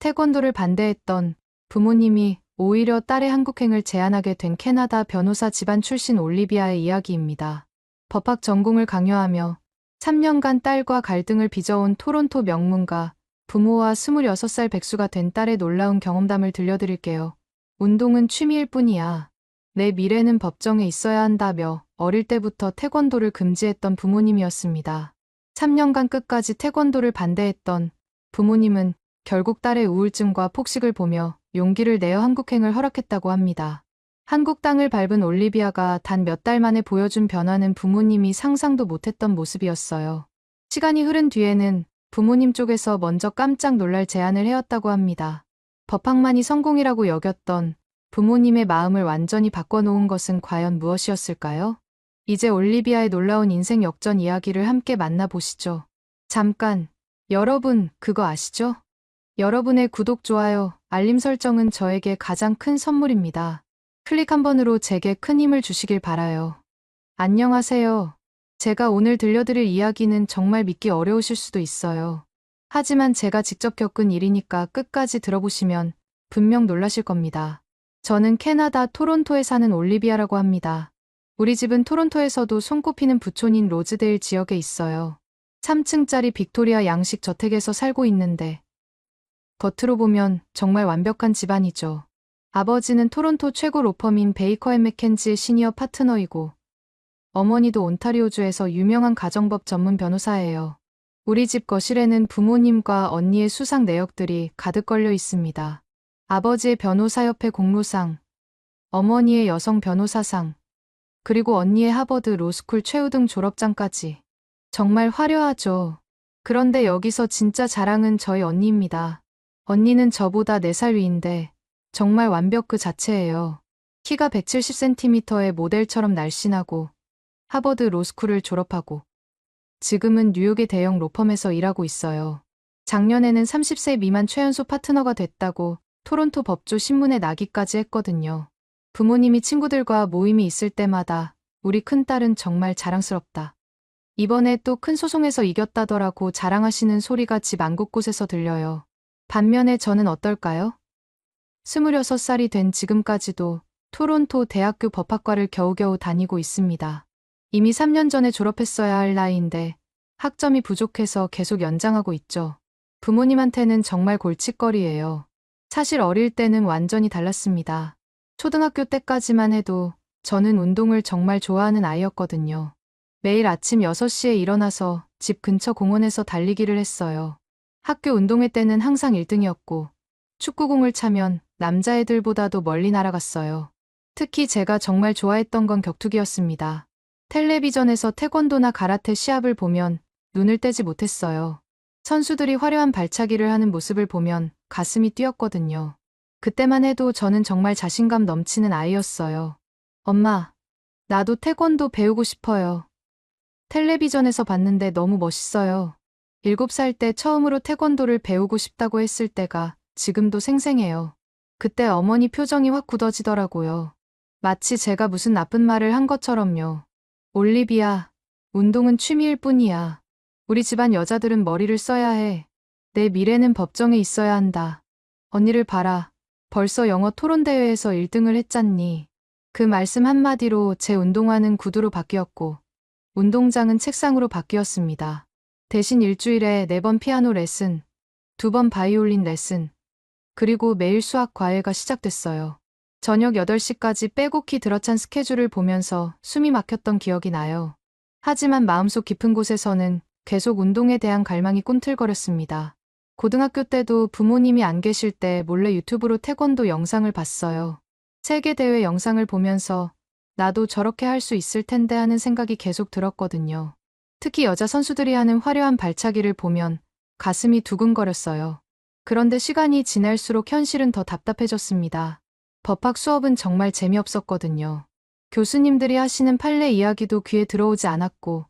태권도를 반대했던 부모님이 오히려 딸의 한국행을 제안하게 된 캐나다 변호사 집안 출신 올리비아의 이야기입니다. 법학 전공을 강요하며 3년간 딸과 갈등을 빚어온 토론토 명문가 부모와 26살 백수가 된 딸의 놀라운 경험담을 들려드릴게요. 운동은 취미일 뿐이야. 내 미래는 법정에 있어야 한다며 어릴 때부터 태권도를 금지했던 부모님이었습니다. 3년간 끝까지 태권도를 반대했던 부모님은 결국 딸의 우울증과 폭식을 보며 용기를 내어 한국행을 허락했다고 합니다. 한국 땅을 밟은 올리비아가 단 몇 달 만에 보여준 변화는 부모님이 상상도 못했던 모습이었어요. 시간이 흐른 뒤에는 부모님 쪽에서 먼저 깜짝 놀랄 제안을 해왔다고 합니다. 법학만이 성공이라고 여겼던 부모님의 마음을 완전히 바꿔놓은 것은 과연 무엇이었을까요? 이제 올리비아의 놀라운 인생 역전 이야기를 함께 만나보시죠. 잠깐, 여러분 그거 아시죠? 여러분의 구독, 좋아요, 알림 설정은 저에게 가장 큰 선물입니다. 클릭 한 번으로 제게 큰 힘을 주시길 바라요. 안녕하세요. 제가 오늘 들려드릴 이야기는 정말 믿기 어려우실 수도 있어요. 하지만 제가 직접 겪은 일이니까 끝까지 들어보시면 분명 놀라실 겁니다. 저는 캐나다 토론토에 사는 올리비아라고 합니다. 우리 집은 토론토에서도 손꼽히는 부촌인 로즈데일 지역에 있어요. 3층짜리 빅토리아 양식 저택에서 살고 있는데 겉으로 보면 정말 완벽한 집안이죠. 아버지는 토론토 최고 로펌인 베이커 앤 맥켄지의 시니어 파트너이고 어머니도 온타리오주에서 유명한 가정법 전문 변호사예요. 우리 집 거실에는 부모님과 언니의 수상 내역들이 가득 걸려 있습니다. 아버지의 변호사협회 공로상, 어머니의 여성 변호사상, 그리고 언니의 하버드 로스쿨 최우등 졸업장까지. 정말 화려하죠. 그런데 여기서 진짜 자랑은 저희 언니입니다. 언니는 저보다 4살 위인데 정말 완벽 그 자체예요. 키가 170cm의 모델처럼 날씬하고 하버드 로스쿨을 졸업하고 지금은 뉴욕의 대형 로펌에서 일하고 있어요. 작년에는 30세 미만 최연소 파트너가 됐다고 토론토 법조 신문에 나기까지 했거든요. 부모님이 친구들과 모임이 있을 때마다 우리 큰딸은 정말 자랑스럽다. 이번에 또 큰 소송에서 이겼다더라고 자랑하시는 소리가 집 안 곳곳에서 들려요. 반면에 저는 어떨까요? 26살이 된 지금까지도 토론토 대학교 법학과를 겨우겨우 다니고 있습니다. 이미 3년 전에 졸업했어야 할 나이인데 학점이 부족해서 계속 연장하고 있죠. 부모님한테는 정말 골칫거리예요. 사실 어릴 때는 완전히 달랐습니다. 초등학교 때까지만 해도 저는 운동을 정말 좋아하는 아이였거든요. 매일 아침 6시에 일어나서 집 근처 공원에서 달리기를 했어요. 학교 운동회 때는 항상 1등이었고 축구공을 차면 남자애들보다도 멀리 날아갔어요. 특히 제가 정말 좋아했던 건 격투기였습니다. 텔레비전에서 태권도나 가라테 시합을 보면 눈을 떼지 못했어요. 선수들이 화려한 발차기를 하는 모습을 보면 가슴이 뛰었거든요. 그때만 해도 저는 정말 자신감 넘치는 아이였어요. 엄마, 나도 태권도 배우고 싶어요. 텔레비전에서 봤는데 너무 멋있어요. 7살 때 처음으로 태권도를 배우고 싶다고 했을 때가 지금도 생생해요. 그때 어머니 표정이 확 굳어지더라고요. 마치 제가 무슨 나쁜 말을 한 것처럼요. 올리비아, 운동은 취미일 뿐이야. 우리 집안 여자들은 머리를 써야 해. 내 미래는 법정에 있어야 한다. 언니를 봐라. 벌써 영어 토론대회에서 1등을 했잖니. 그 말씀 한마디로 제 운동화는 구두로 바뀌었고 운동장은 책상으로 바뀌었습니다. 대신 일주일에 4번 피아노 레슨, 2번 바이올린 레슨, 그리고 매일 수학 과외가 시작됐어요. 저녁 8시까지 빼곡히 들어찬 스케줄을 보면서 숨이 막혔던 기억이 나요. 하지만 마음속 깊은 곳에서는 계속 운동에 대한 갈망이 꿈틀거렸습니다. 고등학교 때도 부모님이 안 계실 때 몰래 유튜브로 태권도 영상을 봤어요. 세계대회 영상을 보면서 나도 저렇게 할 수 있을 텐데 하는 생각이 계속 들었거든요. 특히 여자 선수들이 하는 화려한 발차기를 보면 가슴이 두근거렸어요. 그런데 시간이 지날수록 현실은 더 답답해졌습니다. 법학 수업은 정말 재미없었거든요. 교수님들이 하시는 판례 이야기도 귀에 들어오지 않았고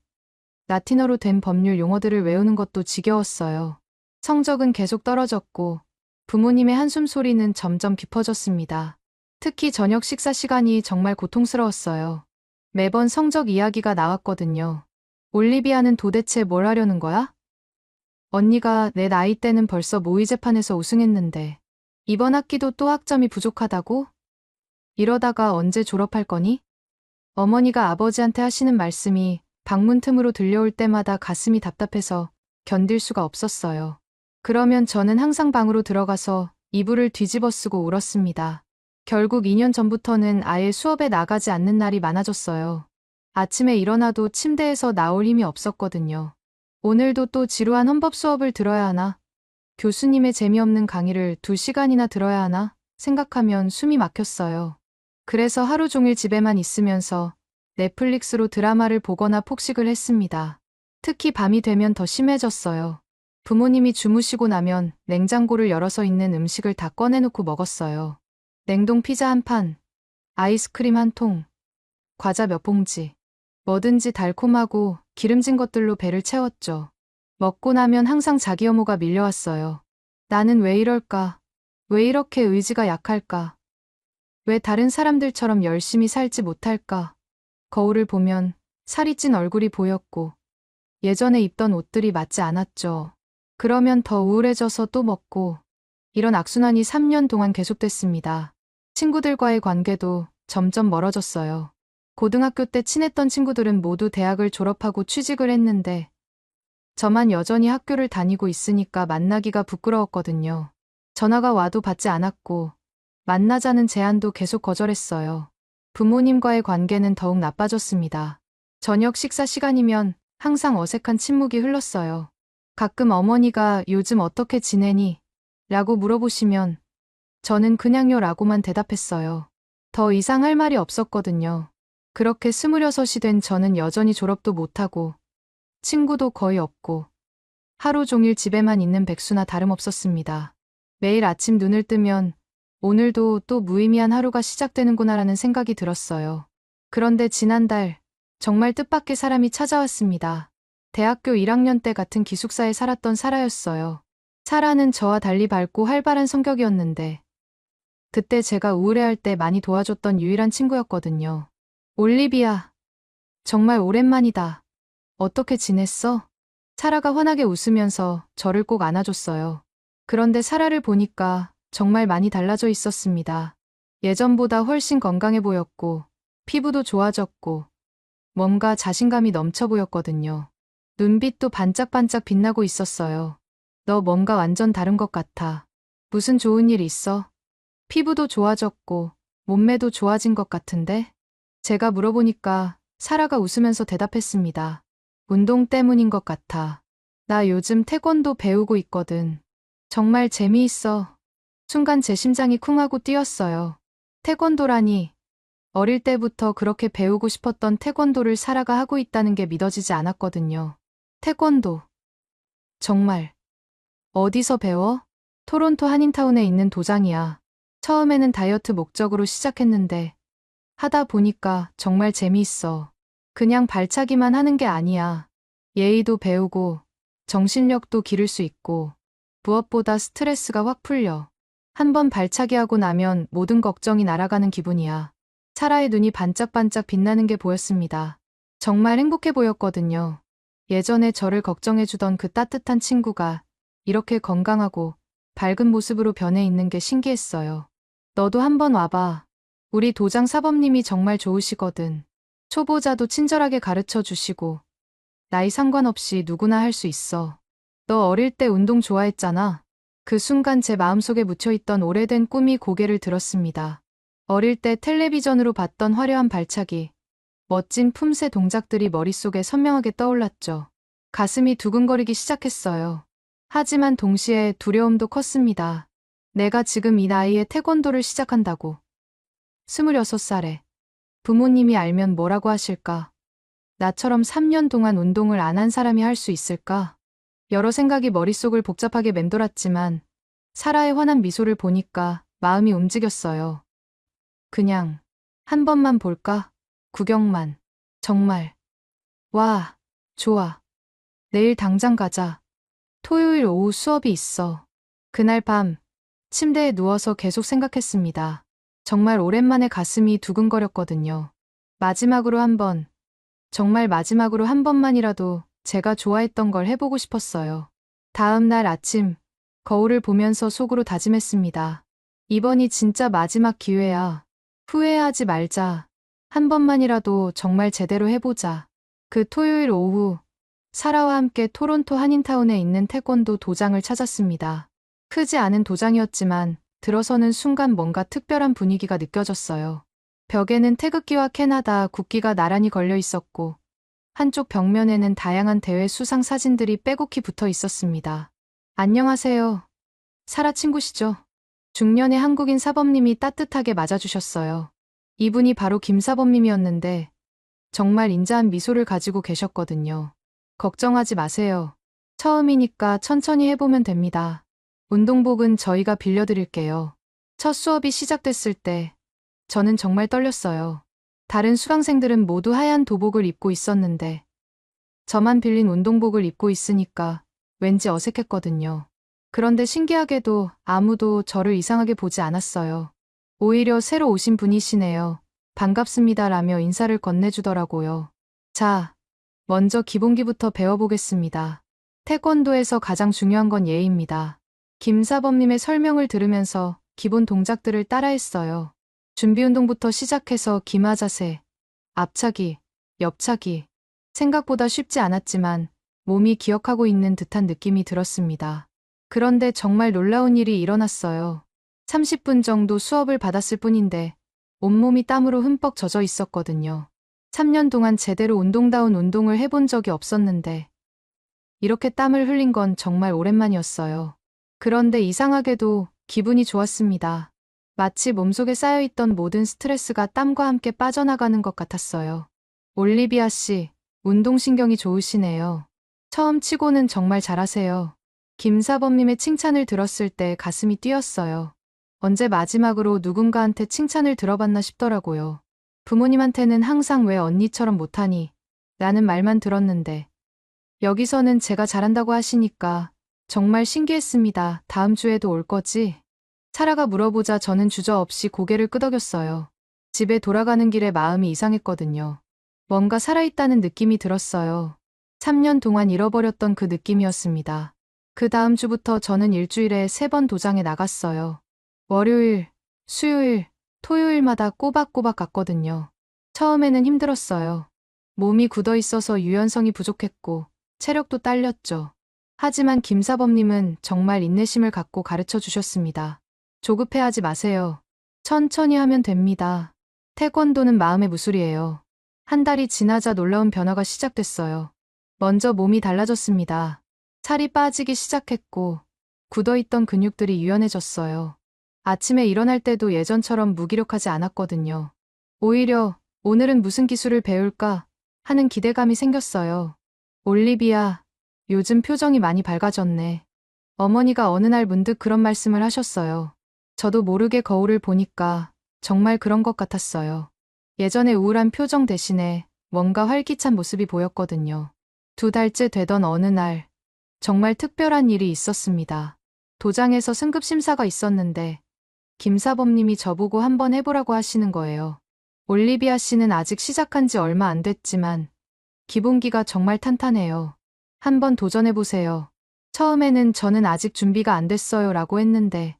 라틴어로 된 법률 용어들을 외우는 것도 지겨웠어요. 성적은 계속 떨어졌고 부모님의 한숨 소리는 점점 깊어졌습니다. 특히 저녁 식사 시간이 정말 고통스러웠어요. 매번 성적 이야기가 나왔거든요. 올리비아는 도대체 뭘 하려는 거야? 언니가 내 나이 때는 벌써 모의 재판에서 우승했는데 이번 학기도 또 학점이 부족하다고? 이러다가 언제 졸업할 거니? 어머니가 아버지한테 하시는 말씀이 방문 틈으로 들려올 때마다 가슴이 답답해서 견딜 수가 없었어요. 그러면 저는 항상 방으로 들어가서 이불을 뒤집어 쓰고 울었습니다. 결국 2년 전부터는 아예 수업에 나가지 않는 날이 많아졌어요. 아침에 일어나도 침대에서 나올 힘이 없었거든요. 오늘도 또 지루한 헌법 수업을 들어야 하나? 교수님의 재미없는 강의를 2시간이나 들어야 하나? 생각하면 숨이 막혔어요. 그래서 하루 종일 집에만 있으면서 넷플릭스로 드라마를 보거나 폭식을 했습니다. 특히 밤이 되면 더 심해졌어요. 부모님이 주무시고 나면 냉장고를 열어서 있는 음식을 다 꺼내놓고 먹었어요. 냉동 피자 한 판, 아이스크림 한 통, 과자 몇 봉지. 뭐든지 달콤하고 기름진 것들로 배를 채웠죠. 먹고 나면 항상 자기 혐오가 밀려왔어요. 나는 왜 이럴까? 왜 이렇게 의지가 약할까? 왜 다른 사람들처럼 열심히 살지 못할까? 거울을 보면 살이 찐 얼굴이 보였고 예전에 입던 옷들이 맞지 않았죠. 그러면 더 우울해져서 또 먹고 이런 악순환이 3년 동안 계속됐습니다. 친구들과의 관계도 점점 멀어졌어요. 고등학교 때 친했던 친구들은 모두 대학을 졸업하고 취직을 했는데 저만 여전히 학교를 다니고 있으니까 만나기가 부끄러웠거든요. 전화가 와도 받지 않았고 만나자는 제안도 계속 거절했어요. 부모님과의 관계는 더욱 나빠졌습니다. 저녁 식사 시간이면 항상 어색한 침묵이 흘렀어요. 가끔 어머니가 요즘 어떻게 지내니? 라고 물어보시면 저는 그냥요 라고만 대답했어요. 더 이상 할 말이 없었거든요. 그렇게 26이 된 저는 여전히 졸업도 못하고 친구도 거의 없고 하루 종일 집에만 있는 백수나 다름없었습니다. 매일 아침 눈을 뜨면 오늘도 또 무의미한 하루가 시작되는구나라는 생각이 들었어요. 그런데 지난달 정말 뜻밖의 사람이 찾아왔습니다. 대학교 1학년 때 같은 기숙사에 살았던 사라였어요. 사라는 저와 달리 밝고 활발한 성격이었는데 그때 제가 우울해할 때 많이 도와줬던 유일한 친구였거든요. 올리비아, 정말 오랜만이다. 어떻게 지냈어? 사라가 환하게 웃으면서 저를 꼭 안아줬어요. 그런데 사라를 보니까 정말 많이 달라져 있었습니다. 예전보다 훨씬 건강해 보였고 피부도 좋아졌고 뭔가 자신감이 넘쳐 보였거든요. 눈빛도 반짝반짝 빛나고 있었어요. 너 뭔가 완전 다른 것 같아. 무슨 좋은 일 있어? 피부도 좋아졌고 몸매도 좋아진 것 같은데? 제가 물어보니까 사라가 웃으면서 대답했습니다. 운동 때문인 것 같아. 나 요즘 태권도 배우고 있거든. 정말 재미있어. 순간 제 심장이 쿵 하고 뛰었어요. 태권도라니. 어릴 때부터 그렇게 배우고 싶었던 태권도를 사라가 하고 있다는 게 믿어지지 않았거든요. 태권도. 정말. 어디서 배워? 토론토 한인타운에 있는 도장이야. 처음에는 다이어트 목적으로 시작했는데 하다 보니까 정말 재미있어. 그냥 발차기만 하는 게 아니야. 예의도 배우고 정신력도 기를 수 있고 무엇보다 스트레스가 확 풀려. 한번 발차기 하고 나면 모든 걱정이 날아가는 기분이야. 사라의 눈이 반짝반짝 빛나는 게 보였습니다. 정말 행복해 보였거든요. 예전에 저를 걱정해주던 그 따뜻한 친구가 이렇게 건강하고 밝은 모습으로 변해 있는 게 신기했어요. 너도 한번 와봐. 우리 도장 사범님이 정말 좋으시거든. 초보자도 친절하게 가르쳐 주시고 나이 상관없이 누구나 할 수 있어. 너 어릴 때 운동 좋아했잖아. 그 순간 제 마음속에 묻혀있던 오래된 꿈이 고개를 들었습니다. 어릴 때 텔레비전으로 봤던 화려한 발차기, 멋진 품새 동작들이 머릿속에 선명하게 떠올랐죠. 가슴이 두근거리기 시작했어요. 하지만 동시에 두려움도 컸습니다. 내가 지금 이 나이에 태권도를 시작한다고. 26살에. 부모님이 알면 뭐라고 하실까? 나처럼 3년 동안 운동을 안 한 사람이 할 수 있을까? 여러 생각이 머릿속을 복잡하게 맴돌았지만 사라의 환한 미소를 보니까 마음이 움직였어요. 그냥 한 번만 볼까? 구경만. 정말. 와, 좋아. 내일 당장 가자. 토요일 오후 수업이 있어. 그날 밤 침대에 누워서 계속 생각했습니다. 정말 오랜만에 가슴이 두근거렸거든요. 마지막으로 한 번, 정말 마지막으로 한 번만이라도 제가 좋아했던 걸 해보고 싶었어요. 다음 날 아침, 거울을 보면서 속으로 다짐했습니다. 이번이 진짜 마지막 기회야. 후회하지 말자. 한 번만이라도 정말 제대로 해보자. 그 토요일 오후, 사라와 함께 토론토 한인타운에 있는 태권도 도장을 찾았습니다. 크지 않은 도장이었지만 들어서는 순간 뭔가 특별한 분위기가 느껴졌어요. 벽에는 태극기와 캐나다 국기가 나란히 걸려 있었고 한쪽 벽면에는 다양한 대회 수상 사진들이 빼곡히 붙어 있었습니다. 안녕하세요. 사라 친구시죠? 중년의 한국인 사범님이 따뜻하게 맞아주셨어요. 이분이 바로 김사범님이었는데 정말 인자한 미소를 가지고 계셨거든요. 걱정하지 마세요. 처음이니까 천천히 해보면 됩니다. 운동복은 저희가 빌려드릴게요. 첫 수업이 시작됐을 때 저는 정말 떨렸어요. 다른 수강생들은 모두 하얀 도복을 입고 있었는데 저만 빌린 운동복을 입고 있으니까 왠지 어색했거든요. 그런데 신기하게도 아무도 저를 이상하게 보지 않았어요. 오히려 새로 오신 분이시네요. 반갑습니다라며 인사를 건네주더라고요. 자, 먼저 기본기부터 배워보겠습니다. 태권도에서 가장 중요한 건 예의입니다. 김사범님의 설명을 들으면서 기본 동작들을 따라했어요. 준비운동부터 시작해서 기마 자세, 앞차기, 옆차기. 생각보다 쉽지 않았지만 몸이 기억하고 있는 듯한 느낌이 들었습니다. 그런데 정말 놀라운 일이 일어났어요. 30분 정도 수업을 받았을 뿐인데 온몸이 땀으로 흠뻑 젖어 있었거든요. 3년 동안 제대로 운동다운 운동을 해본 적이 없었는데 이렇게 땀을 흘린 건 정말 오랜만이었어요. 그런데 이상하게도 기분이 좋았습니다. 마치 몸속에 쌓여있던 모든 스트레스가 땀과 함께 빠져나가는 것 같았어요. 올리비아 씨, 운동신경이 좋으시네요. 처음 치고는 정말 잘하세요. 김사범님의 칭찬을 들었을 때 가슴이 뛰었어요. 언제 마지막으로 누군가한테 칭찬을 들어봤나 싶더라고요. 부모님한테는 항상 왜 언니처럼 못하니? 라는 말만 들었는데 여기서는 제가 잘한다고 하시니까 정말 신기했습니다. 다음 주에도 올 거지? 사라가 물어보자 저는 주저없이 고개를 끄덕였어요. 집에 돌아가는 길에 마음이 이상했거든요. 뭔가 살아있다는 느낌이 들었어요. 3년 동안 잃어버렸던 그 느낌이었습니다. 그 다음 주부터 저는 일주일에 3번 도장에 나갔어요. 월요일, 수요일, 토요일마다 꼬박꼬박 갔거든요. 처음에는 힘들었어요. 몸이 굳어 있어서 유연성이 부족했고 체력도 딸렸죠. 하지만 김사범님은 정말 인내심을 갖고 가르쳐 주셨습니다. 조급해하지 마세요. 천천히 하면 됩니다. 태권도는 마음의 무술이에요. 한 달이 지나자 놀라운 변화가 시작됐어요. 먼저 몸이 달라졌습니다. 살이 빠지기 시작했고 굳어있던 근육들이 유연해졌어요. 아침에 일어날 때도 예전처럼 무기력하지 않았거든요. 오히려 오늘은 무슨 기술을 배울까 하는 기대감이 생겼어요. 올리비아, 요즘 표정이 많이 밝아졌네. 어머니가 어느 날 문득 그런 말씀을 하셨어요. 저도 모르게 거울을 보니까 정말 그런 것 같았어요. 예전에 우울한 표정 대신에 뭔가 활기찬 모습이 보였거든요. 2달째 되던 어느 날 정말 특별한 일이 있었습니다. 도장에서 승급 심사가 있었는데 김사범님이 저보고 한번 해보라고 하시는 거예요. 올리비아 씨는 아직 시작한 지 얼마 안 됐지만 기본기가 정말 탄탄해요. 한번 도전해보세요. 처음에는 저는 아직 준비가 안 됐어요 라고 했는데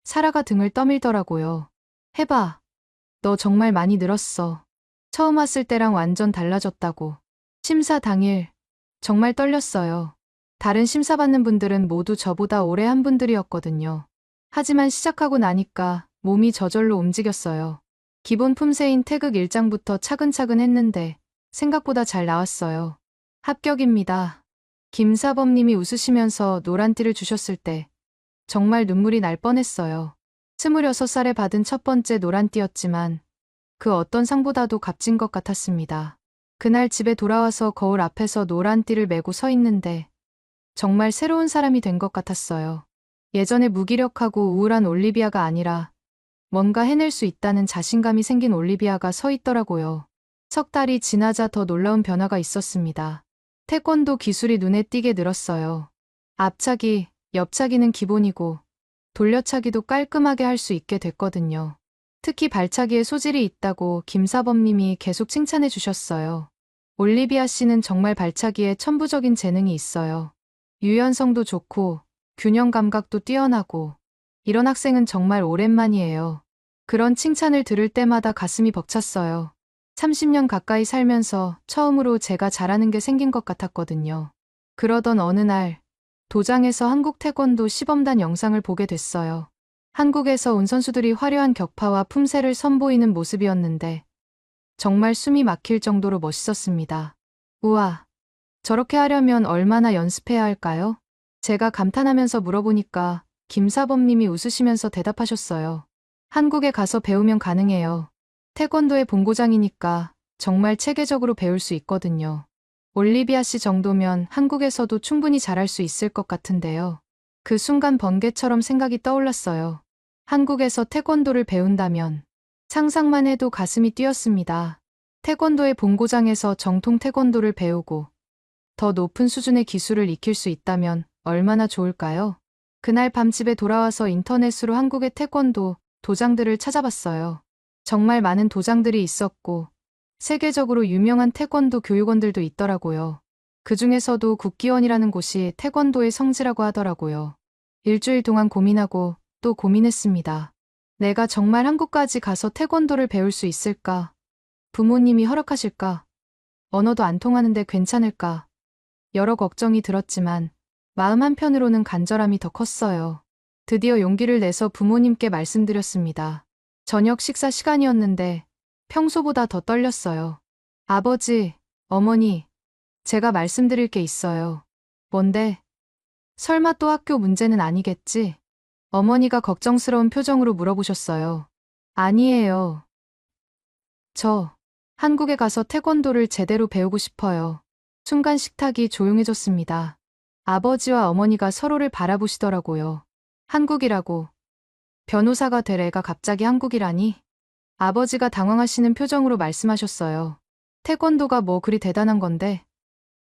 사라가 등을 떠밀더라고요. 해봐. 너 정말 많이 늘었어. 처음 왔을 때랑 완전 달라졌다고. 심사 당일 정말 떨렸어요. 다른 심사받는 분들은 모두 저보다 오래 한 분들이었거든요. 하지만 시작하고 나니까 몸이 저절로 움직였어요. 기본 품새인 태극 1장부터 차근차근 했는데 생각보다 잘 나왔어요. 합격입니다. 김사범님이 웃으시면서 노란띠를 주셨을 때 정말 눈물이 날 뻔했어요. 26살에 받은 첫 번째 노란띠였지만 그 어떤 상보다도 값진 것 같았습니다. 그날 집에 돌아와서 거울 앞에서 노란띠를 메고 서 있는데 정말 새로운 사람이 된 것 같았어요. 예전에 무기력하고 우울한 올리비아가 아니라 뭔가 해낼 수 있다는 자신감이 생긴 올리비아가 서 있더라고요. 석 달이 지나자 더 놀라운 변화가 있었습니다. 태권도 기술이 눈에 띄게 늘었어요. 앞차기, 옆차기는 기본이고 돌려차기도 깔끔하게 할 수 있게 됐거든요. 특히 발차기에 소질이 있다고 김사범님이 계속 칭찬해 주셨어요. 올리비아 씨는 정말 발차기에 천부적인 재능이 있어요. 유연성도 좋고 균형 감각도 뛰어나고 이런 학생은 정말 오랜만이에요. 그런 칭찬을 들을 때마다 가슴이 벅찼어요. 30년 가까이 살면서 처음으로 제가 잘하는 게 생긴 것 같았거든요. 그러던 어느 날 도장에서 한국 태권도 시범단 영상을 보게 됐어요. 한국에서 온 선수들이 화려한 격파와 품새를 선보이는 모습이었는데 정말 숨이 막힐 정도로 멋있었습니다. 우와, 저렇게 하려면 얼마나 연습해야 할까요? 제가 감탄하면서 물어보니까 김사범님이 웃으시면서 대답하셨어요. 한국에 가서 배우면 가능해요. 태권도의 본고장이니까 정말 체계적으로 배울 수 있거든요. 올리비아 씨 정도면 한국에서도 충분히 잘할 수 있을 것 같은데요. 그 순간 번개처럼 생각이 떠올랐어요. 한국에서 태권도를 배운다면 상상만 해도 가슴이 뛰었습니다. 태권도의 본고장에서 정통 태권도를 배우고 더 높은 수준의 기술을 익힐 수 있다면 얼마나 좋을까요? 그날 밤 집에 돌아와서 인터넷으로 한국의 태권도 도장들을 찾아봤어요. 정말 많은 도장들이 있었고 세계적으로 유명한 태권도 교육원들도 있더라고요. 그 중에서도 국기원이라는 곳이 태권도의 성지라고 하더라고요. 일주일 동안 고민하고 또 고민했습니다. 내가 정말 한국까지 가서 태권도를 배울 수 있을까? 부모님이 허락하실까? 언어도 안 통하는데 괜찮을까? 여러 걱정이 들었지만 마음 한편으로는 간절함이 더 컸어요. 드디어 용기를 내서 부모님께 말씀드렸습니다. 저녁 식사 시간이었는데 평소보다 더 떨렸어요. 아버지, 어머니, 제가 말씀드릴 게 있어요. 뭔데? 설마 또 학교 문제는 아니겠지? 어머니가 걱정스러운 표정으로 물어보셨어요. 아니에요. 저 한국에 가서 태권도를 제대로 배우고 싶어요. 순간 식탁이 조용해졌습니다. 아버지와 어머니가 서로를 바라보시더라고요. 한국이라고. 변호사가 될 애가 갑자기 한국이라니? 아버지가 당황하시는 표정으로 말씀하셨어요. 태권도가 뭐 그리 대단한 건데?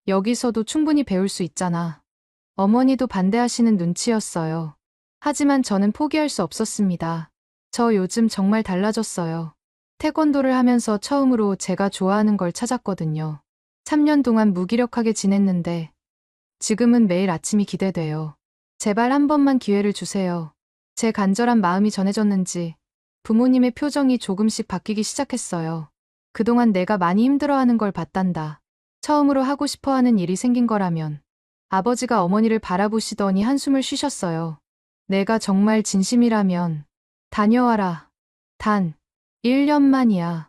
여기서도 충분히 배울 수 있잖아. 어머니도 반대하시는 눈치였어요. 하지만 저는 포기할 수 없었습니다. 저 요즘 정말 달라졌어요. 태권도를 하면서 처음으로 제가 좋아하는 걸 찾았거든요. 3년 동안 무기력하게 지냈는데 지금은 매일 아침이 기대돼요. 제발 한 번만 기회를 주세요. 제 간절한 마음이 전해졌는지 부모님의 표정이 조금씩 바뀌기 시작했어요. 그동안 내가 많이 힘들어하는 걸 봤단다. 처음으로 하고 싶어하는 일이 생긴 거라면. 아버지가 어머니를 바라보시더니 한숨을 쉬셨어요. 내가 정말 진심이라면 다녀와라. 단 1년만이야.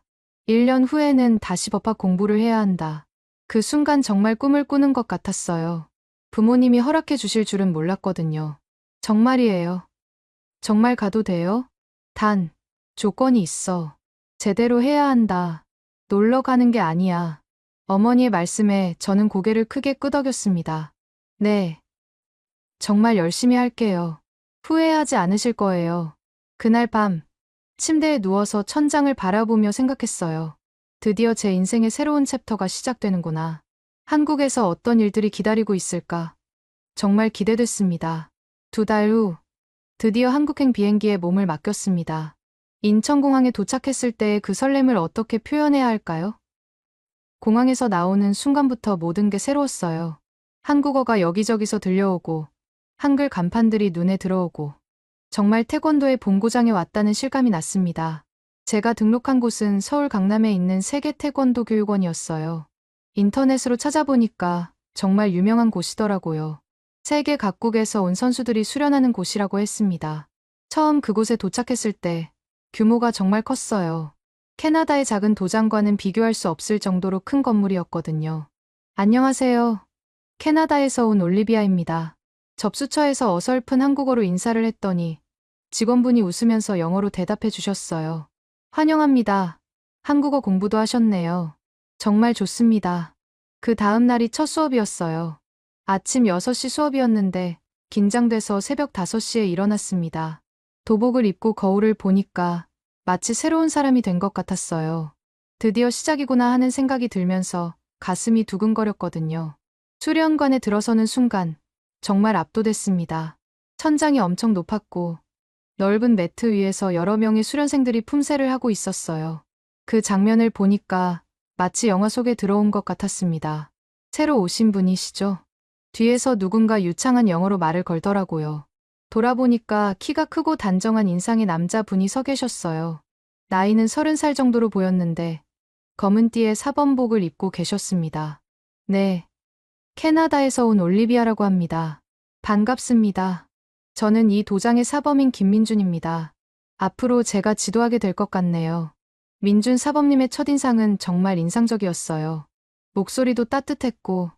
1년 후에는 다시 법학 공부를 해야 한다. 그 순간 정말 꿈을 꾸는 것 같았어요. 부모님이 허락해 주실 줄은 몰랐거든요. 정말이에요. 정말 가도 돼요? 단, 조건이 있어. 제대로 해야 한다. 놀러 가는 게 아니야. 어머니의 말씀에 저는 고개를 크게 끄덕였습니다. 네. 정말 열심히 할게요. 후회하지 않으실 거예요. 그날 밤, 침대에 누워서 천장을 바라보며 생각했어요. 드디어 제 인생의 새로운 챕터가 시작되는구나. 한국에서 어떤 일들이 기다리고 있을까? 정말 기대됐습니다. 2달 후, 드디어 한국행 비행기에 몸을 맡겼습니다. 인천공항에 도착했을 때의 그 설렘을 어떻게 표현해야 할까요? 공항에서 나오는 순간부터 모든 게 새로웠어요. 한국어가 여기저기서 들려오고, 한글 간판들이 눈에 들어오고, 정말 태권도의 본고장에 왔다는 실감이 났습니다. 제가 등록한 곳은 서울 강남에 있는 세계 태권도 교육원이었어요. 인터넷으로 찾아보니까 정말 유명한 곳이더라고요. 세계 각국에서 온 선수들이 수련하는 곳이라고 했습니다. 처음 그곳에 도착했을 때 규모가 정말 컸어요. 캐나다의 작은 도장과는 비교할 수 없을 정도로 큰 건물이었거든요. 안녕하세요. 캐나다에서 온 올리비아입니다. 접수처에서 어설픈 한국어로 인사를 했더니 직원분이 웃으면서 영어로 대답해 주셨어요. 환영합니다. 한국어 공부도 하셨네요. 정말 좋습니다. 그 다음 날이 첫 수업이었어요. 아침 6시 수업이었는데 긴장돼서 새벽 5시에 일어났습니다. 도복을 입고 거울을 보니까 마치 새로운 사람이 된 것 같았어요. 드디어 시작이구나 하는 생각이 들면서 가슴이 두근거렸거든요. 수련관에 들어서는 순간 정말 압도됐습니다. 천장이 엄청 높았고 넓은 매트 위에서 여러 명의 수련생들이 품새를 하고 있었어요. 그 장면을 보니까 마치 영화 속에 들어온 것 같았습니다. 새로 오신 분이시죠? 뒤에서 누군가 유창한 영어로 말을 걸더라고요. 돌아보니까 키가 크고 단정한 인상의 남자분이 서 계셨어요. 나이는 30살 정도로 보였는데 검은 띠에 사범복을 입고 계셨습니다. 네, 캐나다에서 온 올리비아라고 합니다. 반갑습니다. 저는 이 도장의 사범인 김민준입니다. 앞으로 제가 지도하게 될 것 같네요. 민준 사범님의 첫인상은 정말 인상적이었어요. 목소리도 따뜻했고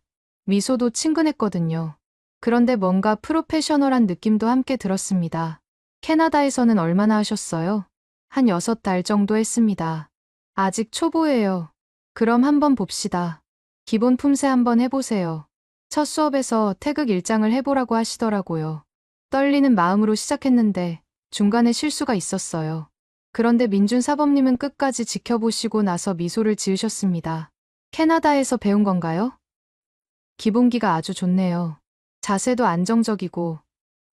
미소도 친근했거든요. 그런데 뭔가 프로페셔널한 느낌도 함께 들었습니다. 캐나다에서는 얼마나 하셨어요? 한 6달 정도 했습니다. 아직 초보예요. 그럼 한번 봅시다. 기본 품새 한번 해보세요. 첫 수업에서 태극 일장을 해보라고 하시더라고요. 떨리는 마음으로 시작했는데 중간에 실수가 있었어요. 그런데 민준 사범님은 끝까지 지켜보시고 나서 미소를 지으셨습니다. 캐나다에서 배운 건가요? 기본기가 아주 좋네요. 자세도 안정적이고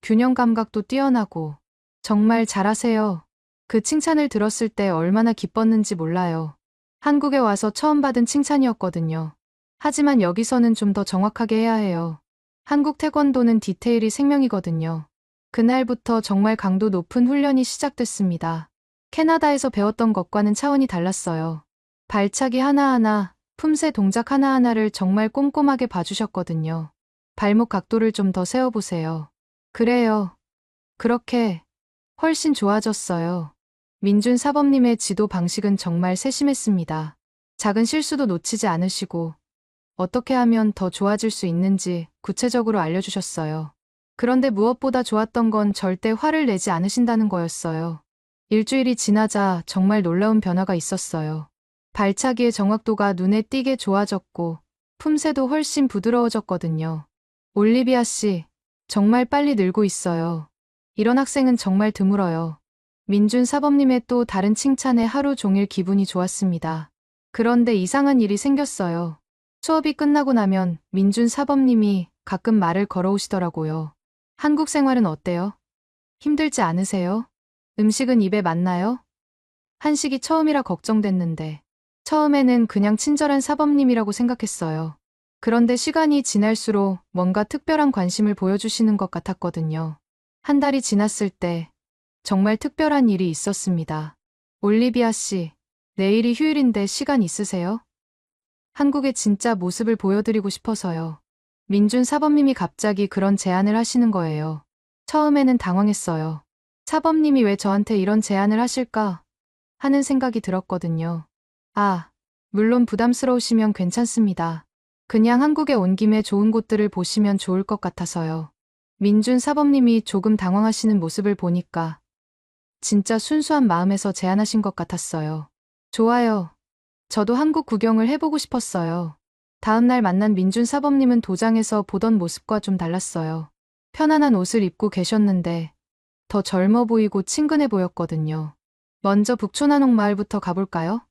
균형 감각도 뛰어나고 정말 잘하세요. 그 칭찬을 들었을 때 얼마나 기뻤는지 몰라요. 한국에 와서 처음 받은 칭찬이었거든요. 하지만 여기서는 좀 더 정확하게 해야 해요. 한국 태권도는 디테일이 생명이거든요. 그날부터 정말 강도 높은 훈련이 시작됐습니다. 캐나다에서 배웠던 것과는 차원이 달랐어요. 발차기 하나하나, 품새 동작 하나하나를 정말 꼼꼼하게 봐주셨거든요. 발목 각도를 좀 더 세워보세요. 그래요. 그렇게 훨씬 좋아졌어요. 민준 사범님의 지도 방식은 정말 세심했습니다. 작은 실수도 놓치지 않으시고 어떻게 하면 더 좋아질 수 있는지 구체적으로 알려주셨어요. 그런데 무엇보다 좋았던 건 절대 화를 내지 않으신다는 거였어요. 일주일이 지나자 정말 놀라운 변화가 있었어요. 발차기의 정확도가 눈에 띄게 좋아졌고 품새도 훨씬 부드러워졌거든요. 올리비아 씨, 정말 빨리 늘고 있어요. 이런 학생은 정말 드물어요. 민준 사범님의 또 다른 칭찬에 하루 종일 기분이 좋았습니다. 그런데 이상한 일이 생겼어요. 수업이 끝나고 나면 민준 사범님이 가끔 말을 걸어오시더라고요. 한국 생활은 어때요? 힘들지 않으세요? 음식은 입에 맞나요? 한식이 처음이라 걱정됐는데 처음에는 그냥 친절한 사범님이라고 생각했어요. 그런데 시간이 지날수록 뭔가 특별한 관심을 보여주시는 것 같았거든요. 한 달이 지났을 때 정말 특별한 일이 있었습니다. 올리비아 씨, 내일이 휴일인데 시간 있으세요? 한국의 진짜 모습을 보여드리고 싶어서요. 민준 사범님이 갑자기 그런 제안을 하시는 거예요. 처음에는 당황했어요. 사범님이 왜 저한테 이런 제안을 하실까 하는 생각이 들었거든요. 아, 물론 부담스러우시면 괜찮습니다. 그냥 한국에 온 김에 좋은 곳들을 보시면 좋을 것 같아서요. 민준 사범님이 조금 당황하시는 모습을 보니까 진짜 순수한 마음에서 제안하신 것 같았어요. 좋아요. 저도 한국 구경을 해보고 싶었어요. 다음날 만난 민준 사범님은 도장에서 보던 모습과 좀 달랐어요. 편안한 옷을 입고 계셨는데 더 젊어 보이고 친근해 보였거든요. 먼저 북촌한옥마을부터 가볼까요?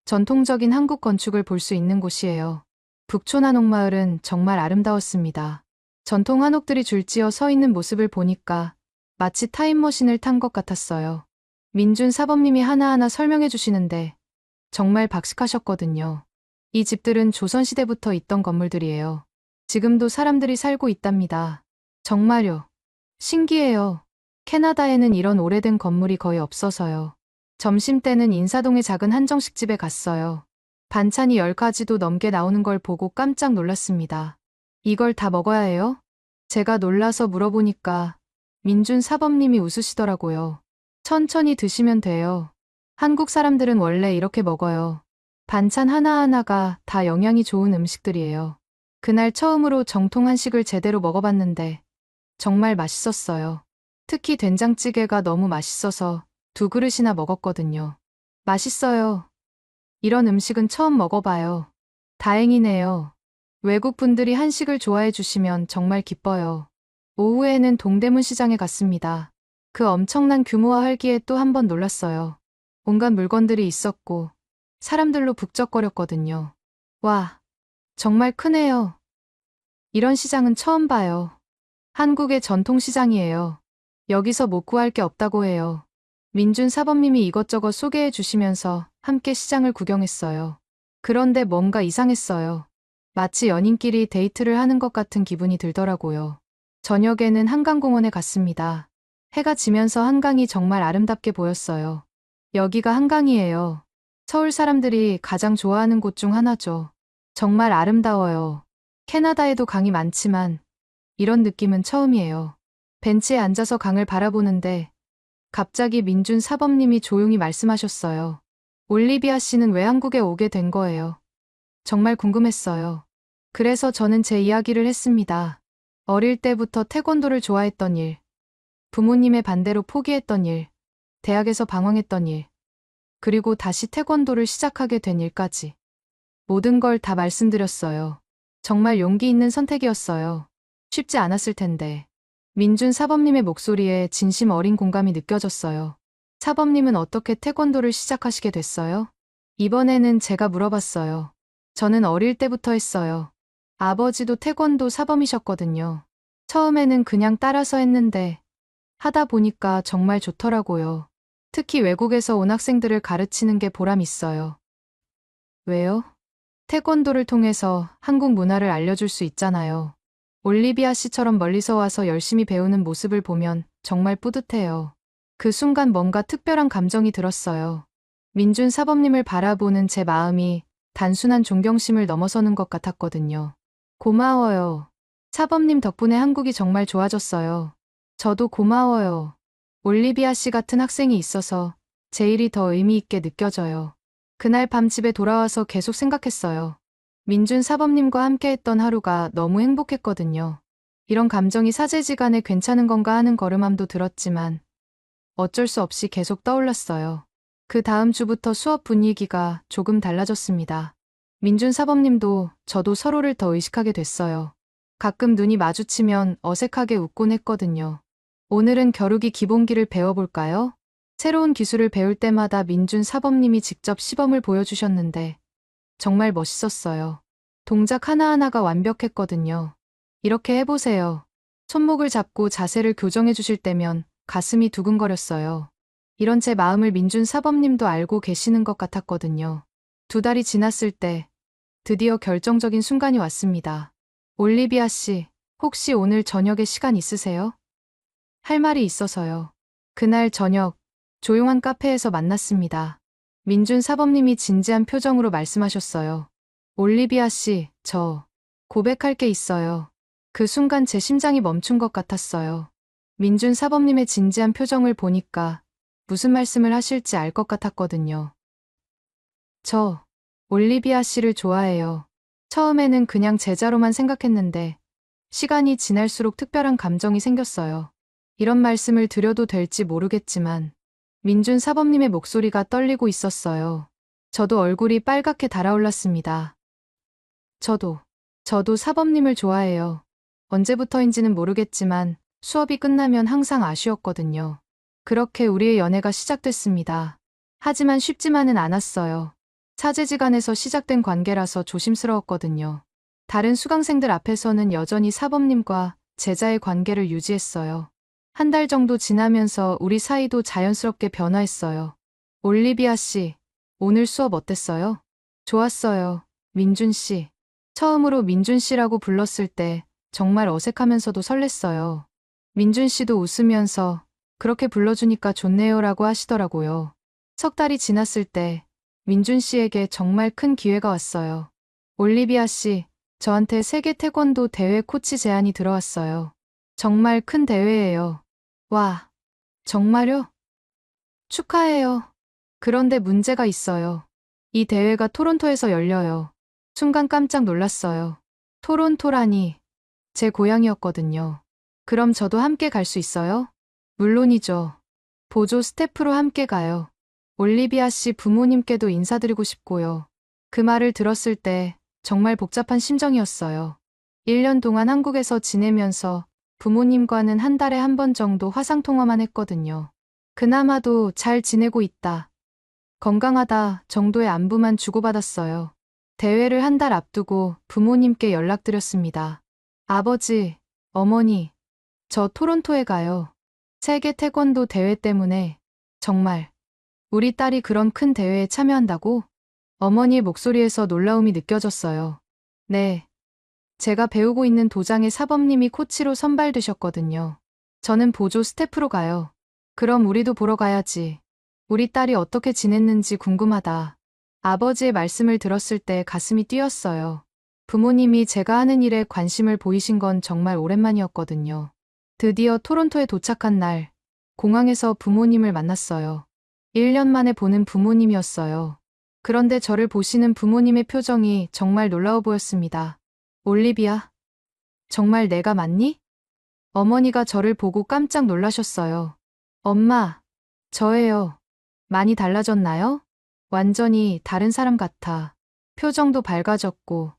전통적인 한국 건축을 볼 수 있는 곳이에요. 북촌한옥마을은 정말 아름다웠습니다. 전통 한옥들이 줄지어 서 있는 모습을 보니까 마치 타임머신을 탄 것 같았어요. 민준 사범님이 하나하나 설명해 주시는데 정말 박식하셨거든요. 이 집들은 조선시대부터 있던 건물들이에요. 지금도 사람들이 살고 있답니다. 정말요. 신기해요. 캐나다에는 이런 오래된 건물이 거의 없어서요. 점심때는 인사동의 작은 한정식집에 갔어요. 반찬이 10가지도 넘게 나오는 걸 보고 깜짝 놀랐습니다. 이걸 다 먹어야 해요? 제가 놀라서 물어보니까 민준 사범님이 웃으시더라고요. 천천히 드시면 돼요. 한국 사람들은 원래 이렇게 먹어요. 반찬 하나하나가 다 영양이 좋은 음식들이에요. 그날 처음으로 정통 한식을 제대로 먹어봤는데 정말 맛있었어요. 특히 된장찌개가 너무 맛있어서 2그릇이나 먹었거든요. 맛있어요. 이런 음식은 처음 먹어봐요. 다행이네요. 외국 분들이 한식을 좋아해 주시면 정말 기뻐요. 오후에는 동대문 시장에 갔습니다. 그 엄청난 규모와 활기에 또 한 번 놀랐어요. 온갖 물건들이 있었고 사람들로 북적거렸거든요. 와, 정말 크네요. 이런 시장은 처음 봐요. 한국의 전통시장이에요. 여기서 못 구할 게 없다고 해요. 민준 사범님이 이것저것 소개해 주시면서 함께 시장을 구경했어요. 그런데 뭔가 이상했어요. 마치 연인끼리 데이트를 하는 것 같은 기분이 들더라고요. 저녁에는 한강공원에 갔습니다. 해가 지면서 한강이 정말 아름답게 보였어요. 여기가 한강이에요. 서울 사람들이 가장 좋아하는 곳 중 하나죠. 정말 아름다워요. 캐나다에도 강이 많지만 이런 느낌은 처음이에요. 벤치에 앉아서 강을 바라보는데 갑자기 민준 사범님이 조용히 말씀하셨어요. 올리비아 씨는 왜 한국에 오게 된 거예요? 정말 궁금했어요. 그래서 저는 제 이야기를 했습니다. 어릴 때부터 태권도를 좋아했던 일, 부모님의 반대로 포기했던 일, 대학에서 방황했던 일, 그리고 다시 태권도를 시작하게 된 일까지. 모든 걸 다 말씀드렸어요. 정말 용기 있는 선택이었어요. 쉽지 않았을 텐데. 민준 사범님의 목소리에 진심 어린 공감이 느껴졌어요. 사범님은 어떻게 태권도를 시작하시게 됐어요? 이번에는 제가 물어봤어요. 저는 어릴 때부터 했어요. 아버지도 태권도 사범이셨거든요. 처음에는 그냥 따라서 했는데 하다 보니까 정말 좋더라고요. 특히 외국에서 온 학생들을 가르치는 게 보람 있어요. 왜요? 태권도를 통해서 한국 문화를 알려줄 수 있잖아요. 올리비아 씨처럼 멀리서 와서 열심히 배우는 모습을 보면 정말 뿌듯해요. 그 순간 뭔가 특별한 감정이 들었어요. 민준 사범님을 바라보는 제 마음이 단순한 존경심을 넘어서는 것 같았거든요. 고마워요. 사범님 덕분에 한국이 정말 좋아졌어요. 저도 고마워요. 올리비아 씨 같은 학생이 있어서 제 일이 더 의미 있게 느껴져요. 그날 밤 집에 돌아와서 계속 생각했어요. 민준 사범님과 함께했던 하루가 너무 행복했거든요. 이런 감정이 사제지간에 괜찮은 건가 하는 거름함도 들었지만 어쩔 수 없이 계속 떠올랐어요. 그 다음 주부터 수업 분위기가 조금 달라졌습니다. 민준 사범님도 저도 서로를 더 의식하게 됐어요. 가끔 눈이 마주치면 어색하게 웃곤 했거든요. 오늘은 겨루기 기본기를 배워볼까요? 새로운 기술을 배울 때마다 민준 사범님이 직접 시범을 보여주셨는데 정말 멋있었어요. 동작 하나하나가 완벽했거든요. 이렇게 해보세요. 손목을 잡고 자세를 교정해 주실 때면 가슴이 두근거렸어요. 이런 제 마음을 민준 사범님도 알고 계시는 것 같았거든요. 2달이 지났을 때 드디어 결정적인 순간이 왔습니다. 올리비아 씨, 혹시 오늘 저녁에 시간 있으세요? 할 말이 있어서요. 그날 저녁, 조용한 카페에서 만났습니다. 민준 사범님이 진지한 표정으로 말씀하셨어요. 올리비아 씨, 저 고백할 게 있어요. 그 순간 제 심장이 멈춘 것 같았어요. 민준 사범님의 진지한 표정을 보니까 무슨 말씀을 하실지 알 것 같았거든요. 저 올리비아 씨를 좋아해요. 처음에는 그냥 제자로만 생각했는데 시간이 지날수록 특별한 감정이 생겼어요. 이런 말씀을 드려도 될지 모르겠지만 민준 사범님의 목소리가 떨리고 있었어요. 저도 얼굴이 빨갛게 달아올랐습니다. 저도 사범님을 좋아해요. 언제부터인지는 모르겠지만 수업이 끝나면 항상 아쉬웠거든요. 그렇게 우리의 연애가 시작됐습니다. 하지만 쉽지만은 않았어요. 사제지간에서 시작된 관계라서 조심스러웠거든요. 다른 수강생들 앞에서는 여전히 사범님과 제자의 관계를 유지했어요. 1달 정도 지나면서 우리 사이도 자연스럽게 변화했어요. 올리비아 씨, 오늘 수업 어땠어요? 좋았어요. 민준 씨. 처음으로 민준 씨라고 불렀을 때 정말 어색하면서도 설렜어요. 민준 씨도 웃으면서 그렇게 불러주니까 좋네요라고 하시더라고요. 3달이 지났을 때 민준 씨에게 정말 큰 기회가 왔어요. 올리비아 씨, 저한테 세계 태권도 대회 코치 제안이 들어왔어요. 정말 큰 대회예요. 와, 정말요? 축하해요. 그런데 문제가 있어요. 이 대회가 토론토에서 열려요. 순간 깜짝 놀랐어요. 토론토라니, 제 고향이었거든요. 그럼 저도 함께 갈 수 있어요? 물론이죠. 보조 스태프로 함께 가요. 올리비아 씨 부모님께도 인사드리고 싶고요. 그 말을 들었을 때 정말 복잡한 심정이었어요. 1년 동안 한국에서 지내면서 부모님과는 1달에 1번 정도 화상통화만 했거든요. 그나마도 잘 지내고 있다, 건강하다 정도의 안부만 주고받았어요. 대회를 1달 앞두고 부모님께 연락드렸습니다. 아버지, 어머니, 저 토론토에 가요. 세계 태권도 대회 때문에. 정말 우리 딸이 그런 큰 대회에 참여한다고? 어머니의 목소리에서 놀라움이 느껴졌어요. 네. 제가 배우고 있는 도장의 사범님이 코치로 선발되셨거든요. 저는 보조 스태프로 가요. 그럼 우리도 보러 가야지. 우리 딸이 어떻게 지냈는지 궁금하다. 아버지의 말씀을 들었을 때 가슴이 뛰었어요. 부모님이 제가 하는 일에 관심을 보이신 건 정말 오랜만이었거든요. 드디어 토론토에 도착한 날, 공항에서 부모님을 만났어요. 1년 만에 보는 부모님이었어요. 그런데 저를 보시는 부모님의 표정이 정말 놀라워 보였습니다. 올리비아, 정말 내가 맞니? 어머니가 저를 보고 깜짝 놀라셨어요. 엄마, 저예요. 많이 달라졌나요? 완전히 다른 사람 같아. 표정도 밝아졌고,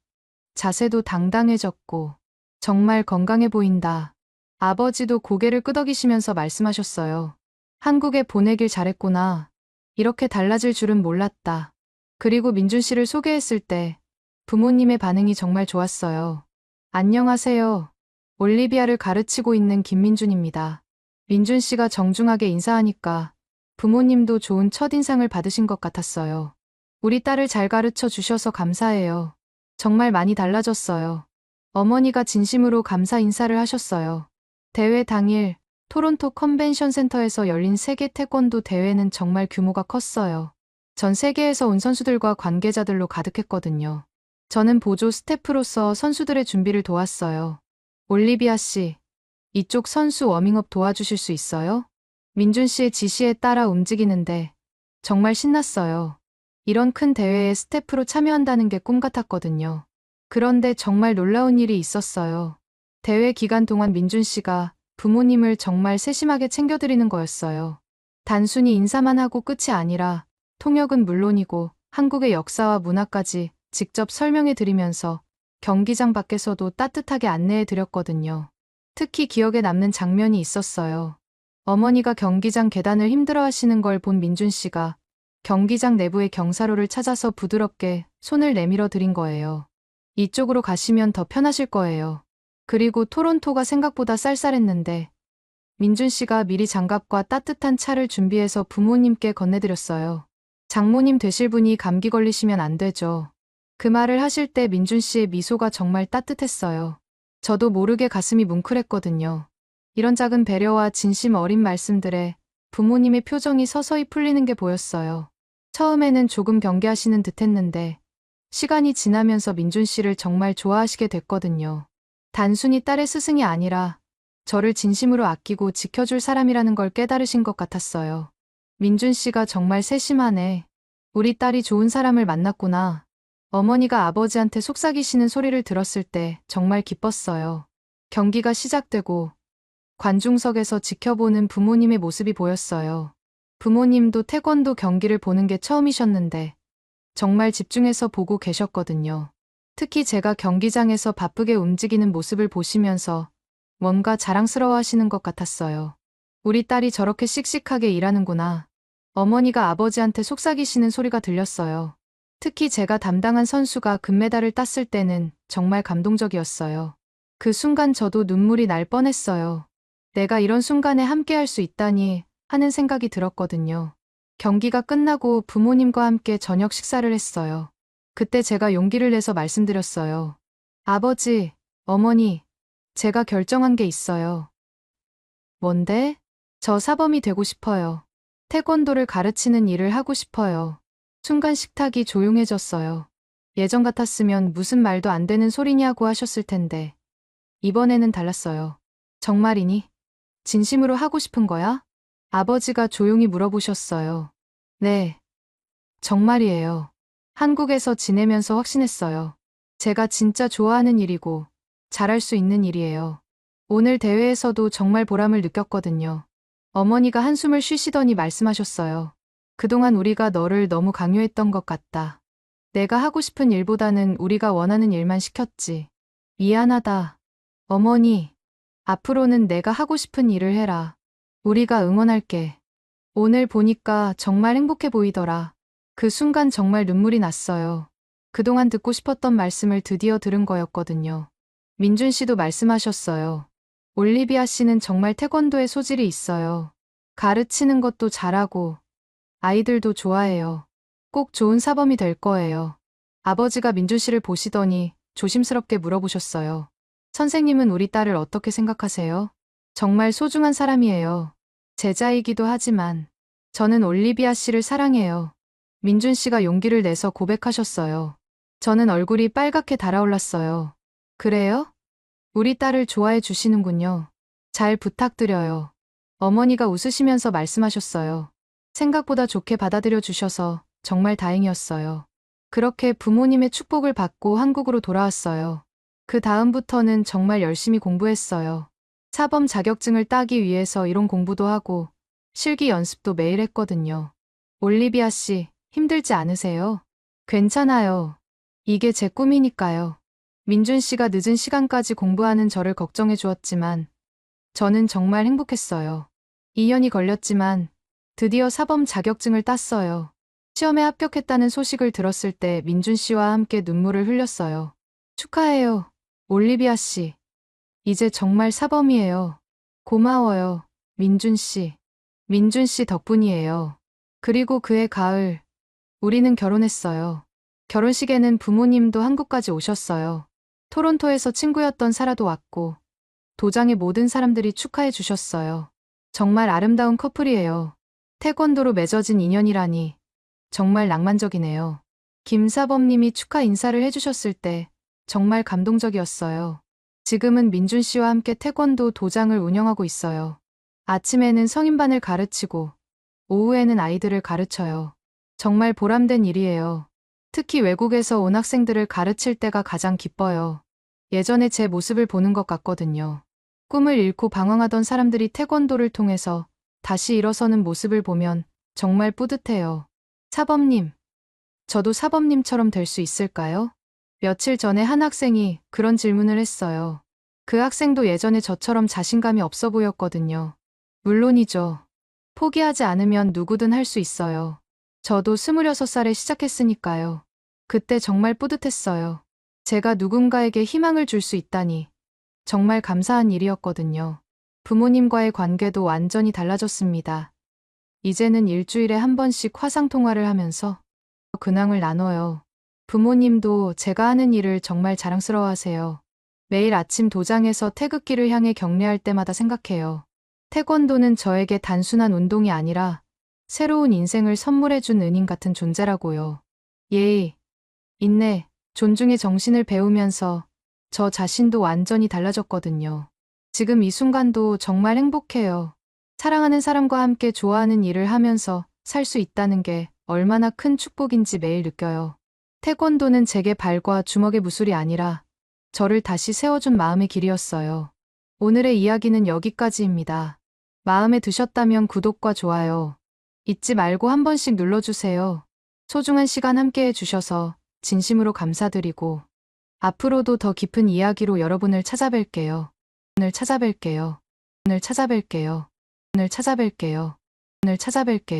자세도 당당해졌고, 정말 건강해 보인다. 아버지도 고개를 끄덕이시면서 말씀하셨어요. 한국에 보내길 잘했구나. 이렇게 달라질 줄은 몰랐다. 그리고 민준 씨를 소개했을 때 부모님의 반응이 정말 좋았어요. 안녕하세요. 올리비아를 가르치고 있는 김민준입니다. 민준 씨가 정중하게 인사하니까 부모님도 좋은 첫인상을 받으신 것 같았어요. 우리 딸을 잘 가르쳐 주셔서 감사해요. 정말 많이 달라졌어요. 어머니가 진심으로 감사 인사를 하셨어요. 대회 당일 토론토 컨벤션 센터에서 열린 세계 태권도 대회는 정말 규모가 컸어요. 전 세계에서 온 선수들과 관계자들로 가득했거든요. 저는 보조 스태프로서 선수들의 준비를 도왔어요. 올리비아 씨, 이쪽 선수 워밍업 도와주실 수 있어요? 민준 씨의 지시에 따라 움직이는데 정말 신났어요. 이런 큰 대회에 스태프로 참여한다는 게 꿈 같았거든요. 그런데 정말 놀라운 일이 있었어요. 대회 기간 동안 민준 씨가 부모님을 정말 세심하게 챙겨드리는 거였어요. 단순히 인사만 하고 끝이 아니라 통역은 물론이고 한국의 역사와 문화까지 직접 설명해 드리면서 경기장 밖에서도 따뜻하게 안내해 드렸거든요. 특히 기억에 남는 장면이 있었어요. 어머니가 경기장 계단을 힘들어 하시는 걸 본 민준 씨가 경기장 내부의 경사로를 찾아서 부드럽게 손을 내밀어 드린 거예요. 이쪽으로 가시면 더 편하실 거예요. 그리고 토론토가 생각보다 쌀쌀했는데 민준 씨가 미리 장갑과 따뜻한 차를 준비해서 부모님께 건네드렸어요. 장모님 되실 분이 감기 걸리시면 안 되죠. 그 말을 하실 때 민준 씨의 미소가 정말 따뜻했어요. 저도 모르게 가슴이 뭉클했거든요. 이런 작은 배려와 진심 어린 말씀들에 부모님의 표정이 서서히 풀리는 게 보였어요. 처음에는 조금 경계하시는 듯 했는데 시간이 지나면서 민준 씨를 정말 좋아하시게 됐거든요. 단순히 딸의 스승이 아니라 저를 진심으로 아끼고 지켜줄 사람이라는 걸 깨달으신 것 같았어요. 민준 씨가 정말 세심하네. 우리 딸이 좋은 사람을 만났구나. 어머니가 아버지한테 속삭이시는 소리를 들었을 때 정말 기뻤어요. 경기가 시작되고 관중석에서 지켜보는 부모님의 모습이 보였어요. 부모님도 태권도 경기를 보는 게 처음이셨는데 정말 집중해서 보고 계셨거든요. 특히 제가 경기장에서 바쁘게 움직이는 모습을 보시면서 뭔가 자랑스러워 하시는 것 같았어요. 우리 딸이 저렇게 씩씩하게 일하는구나. 어머니가 아버지한테 속삭이시는 소리가 들렸어요. 특히 제가 담당한 선수가 금메달을 땄을 때는 정말 감동적이었어요. 그 순간 저도 눈물이 날 뻔했어요. 내가 이런 순간에 함께할 수 있다니 하는 생각이 들었거든요. 경기가 끝나고 부모님과 함께 저녁 식사를 했어요. 그때 제가 용기를 내서 말씀드렸어요. 아버지, 어머니, 제가 결정한 게 있어요. 뭔데? 저 사범이 되고 싶어요. 태권도를 가르치는 일을 하고 싶어요. 순간 식탁이 조용해졌어요. 예전 같았으면 무슨 말도 안 되는 소리냐고 하셨을 텐데 이번에는 달랐어요. 정말이니? 진심으로 하고 싶은 거야? 아버지가 조용히 물어보셨어요. 네, 정말이에요. 한국에서 지내면서 확신했어요. 제가 진짜 좋아하는 일이고 잘할 수 있는 일이에요. 오늘 대회에서도 정말 보람을 느꼈거든요. 어머니가 한숨을 쉬시더니 말씀하셨어요. 그동안 우리가 너를 너무 강요했던 것 같다. 내가 하고 싶은 일보다는 우리가 원하는 일만 시켰지. 미안하다. 어머니, 앞으로는 내가 하고 싶은 일을 해라. 우리가 응원할게. 오늘 보니까 정말 행복해 보이더라. 그 순간 정말 눈물이 났어요. 그동안 듣고 싶었던 말씀을 드디어 들은 거였거든요. 민준 씨도 말씀하셨어요. 올리비아 씨는 정말 태권도에 소질이 있어요. 가르치는 것도 잘하고 아이들도 좋아해요. 꼭 좋은 사범이 될 거예요. 아버지가 민준 씨를 보시더니 조심스럽게 물어보셨어요. 선생님은 우리 딸을 어떻게 생각하세요? 정말 소중한 사람이에요. 제자이기도 하지만 저는 올리비아 씨를 사랑해요. 민준 씨가 용기를 내서 고백하셨어요. 저는 얼굴이 빨갛게 달아올랐어요. 그래요? 우리 딸을 좋아해 주시는군요. 잘 부탁드려요. 어머니가 웃으시면서 말씀하셨어요. 생각보다 좋게 받아들여 주셔서 정말 다행이었어요. 그렇게 부모님의 축복을 받고 한국으로 돌아왔어요. 그 다음부터는 정말 열심히 공부했어요. 사범 자격증을 따기 위해서 이론 공부도 하고 실기 연습도 매일 했거든요. 올리비아 씨, 힘들지 않으세요? 괜찮아요. 이게 제 꿈이니까요. 민준 씨가 늦은 시간까지 공부하는 저를 걱정해 주었지만 저는 정말 행복했어요. 2년이 걸렸지만 드디어 사범 자격증을 땄어요. 시험에 합격했다는 소식을 들었을 때 민준 씨와 함께 눈물을 흘렸어요. 축하해요, 올리비아 씨. 이제 정말 사범이에요. 고마워요, 민준 씨. 민준 씨 덕분이에요. 그리고 그해 가을, 우리는 결혼했어요. 결혼식에는 부모님도 한국까지 오셨어요. 토론토에서 친구였던 사라도 왔고, 도장의 모든 사람들이 축하해 주셨어요. 정말 아름다운 커플이에요. 태권도로 맺어진 인연이라니 정말 낭만적이네요. 김사범님이 축하 인사를 해주셨을 때 정말 감동적이었어요. 지금은 민준 씨와 함께 태권도 도장을 운영하고 있어요. 아침에는 성인반을 가르치고 오후에는 아이들을 가르쳐요. 정말 보람된 일이에요. 특히 외국에서 온 학생들을 가르칠 때가 가장 기뻐요. 예전에 제 모습을 보는 것 같거든요. 꿈을 잃고 방황하던 사람들이 태권도를 통해서 다시 일어서는 모습을 보면 정말 뿌듯해요. 사범님, 저도 사범님처럼 될 수 있을까요? 며칠 전에 한 학생이 그런 질문을 했어요. 그 학생도 예전에 저처럼 자신감이 없어 보였거든요. 물론이죠. 포기하지 않으면 누구든 할 수 있어요. 저도 26살에 시작했으니까요. 그때 정말 뿌듯했어요. 제가 누군가에게 희망을 줄 수 있다니 정말 감사한 일이었거든요. 부모님과의 관계도 완전히 달라졌습니다. 이제는 일주일에 한 번씩 화상통화를 하면서 근황을 나눠요. 부모님도 제가 하는 일을 정말 자랑스러워하세요. 매일 아침 도장에서 태극기를 향해 경례할 때마다 생각해요. 태권도는 저에게 단순한 운동이 아니라 새로운 인생을 선물해준 은인 같은 존재라고요. 예의, 인내, 존중의 정신을 배우면서 저 자신도 완전히 달라졌거든요. 지금 이 순간도 정말 행복해요. 사랑하는 사람과 함께 좋아하는 일을 하면서 살 수 있다는 게 얼마나 큰 축복인지 매일 느껴요. 태권도는 제게 발과 주먹의 무술이 아니라 저를 다시 세워준 마음의 길이었어요. 오늘의 이야기는 여기까지입니다. 마음에 드셨다면 구독과 좋아요 잊지 말고 한 번씩 눌러주세요. 소중한 시간 함께 해주셔서 진심으로 감사드리고 앞으로도 더 깊은 이야기로 여러분을 찾아뵐게요. 오늘 찾아뵐게요. 오늘 찾아뵐게요. 오늘 찾아뵐게요. 오늘 찾아뵐게요.